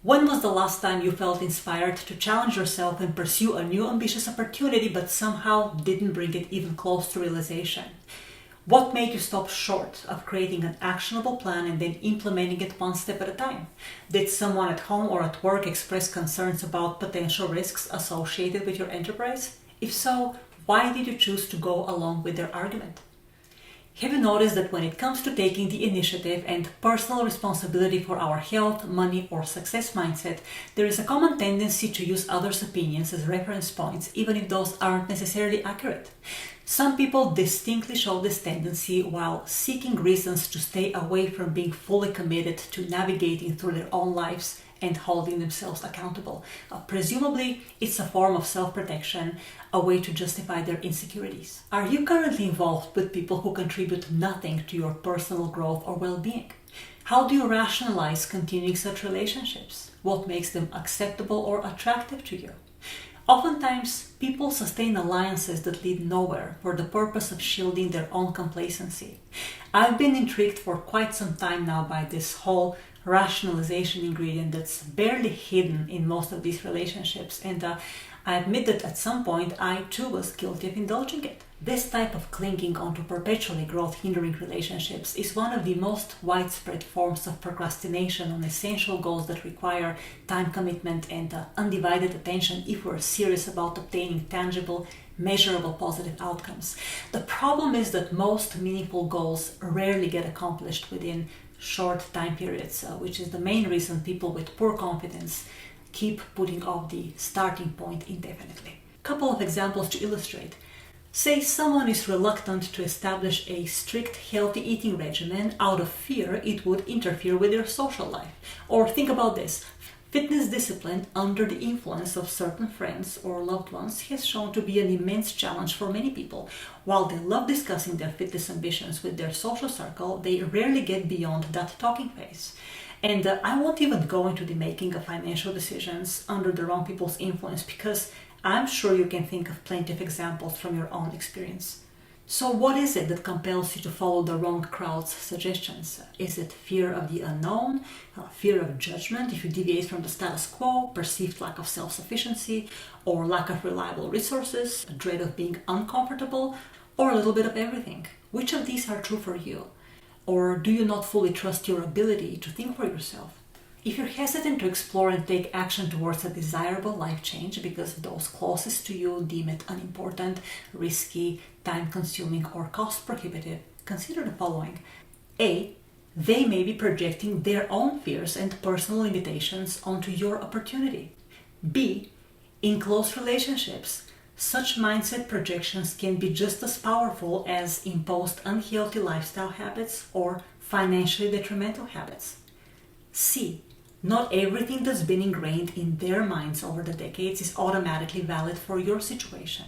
When was the last time you felt inspired to challenge yourself and pursue a new ambitious opportunity but somehow didn't bring it even close to realization? What made you stop short of creating an actionable plan and then implementing it one step at a time? Did someone at home or at work express concerns about potential risks associated with your enterprise? If so, why did you choose to go along with their argument? Have you noticed that when it comes to taking the initiative and personal responsibility for our health, money, or success mindset, there is a common tendency to use others' opinions as reference points, even if those aren't necessarily accurate? Some people distinctly show this tendency while seeking reasons to stay away from being fully committed to navigating through their own lives and holding themselves accountable. Presumably, it's a form of self-protection, a way to justify their insecurities. Are you currently involved with people who contribute nothing to your personal growth or well-being? How do you rationalize continuing such relationships? What makes them acceptable or attractive to you? Oftentimes, people sustain alliances that lead nowhere for the purpose of shielding their own complacency. I've been intrigued for quite some time now by this whole rationalization ingredient that's barely hidden in most of these relationships, and I admit that at some point I too was guilty of indulging it. This type of clinging onto perpetually growth-hindering relationships is one of the most widespread forms of procrastination on essential goals that require time commitment and undivided attention if we're serious about obtaining tangible, measurable positive outcomes. The problem is that most meaningful goals rarely get accomplished within short time periods, which is the main reason people with poor confidence keep putting off the starting point indefinitely. Couple of examples to illustrate. Say someone is reluctant to establish a strict healthy eating regimen out of fear it would interfere with their social life. Or think about this. Fitness discipline under the influence of certain friends or loved ones has shown to be an immense challenge for many people. While they love discussing their fitness ambitions with their social circle, they rarely get beyond that talking phase. And I won't even go into the making of financial decisions under the wrong people's influence, because I'm sure you can think of plenty of examples from your own experience. So what is it that compels you to follow the wrong crowd's suggestions? Is it fear of the unknown, fear of judgment if you deviate from the status quo, perceived lack of self-sufficiency, or lack of reliable resources, a dread of being uncomfortable, or a little bit of everything? Which of these are true for you? Or do you not fully trust your ability to think for yourself? If you're hesitant to explore and take action towards a desirable life change because those closest to you deem it unimportant, risky, time-consuming, or cost-prohibitive, consider the following. A. They may be projecting their own fears and personal limitations onto your opportunity. B. In close relationships, such mindset projections can be just as powerful as imposed unhealthy lifestyle habits or financially detrimental habits. C. Not everything that's been ingrained in their minds over the decades is automatically valid for your situation.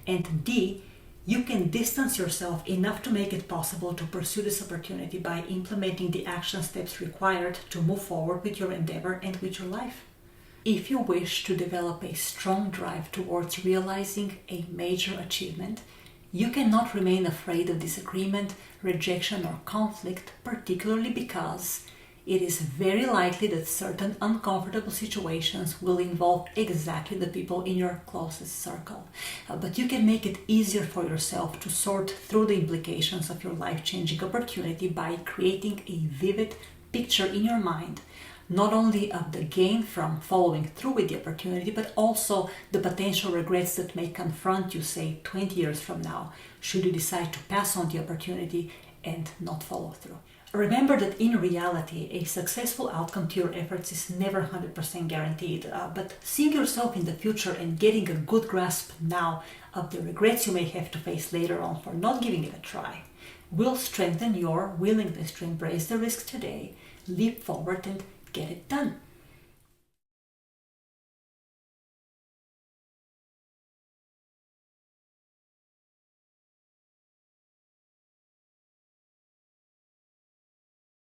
And D. You can distance yourself enough to make it possible to pursue this opportunity by implementing the action steps required to move forward with your endeavor and with your life. If you wish to develop a strong drive towards realizing a major achievement, you cannot remain afraid of disagreement, rejection, or conflict, particularly because it is very likely that certain uncomfortable situations will involve exactly the people in your closest circle. But you can make it easier for yourself to sort through the implications of your life-changing opportunity by creating a vivid picture in your mind, not only of the gain from following through with the opportunity, but also the potential regrets that may confront you, say, 20 years from now, should you decide to pass on the opportunity and not follow through. Remember that in reality, a successful outcome to your efforts is never 100% guaranteed, but seeing yourself in the future and getting a good grasp now of the regrets you may have to face later on for not giving it a try will strengthen your willingness to embrace the risk today, leap forward, and get it done.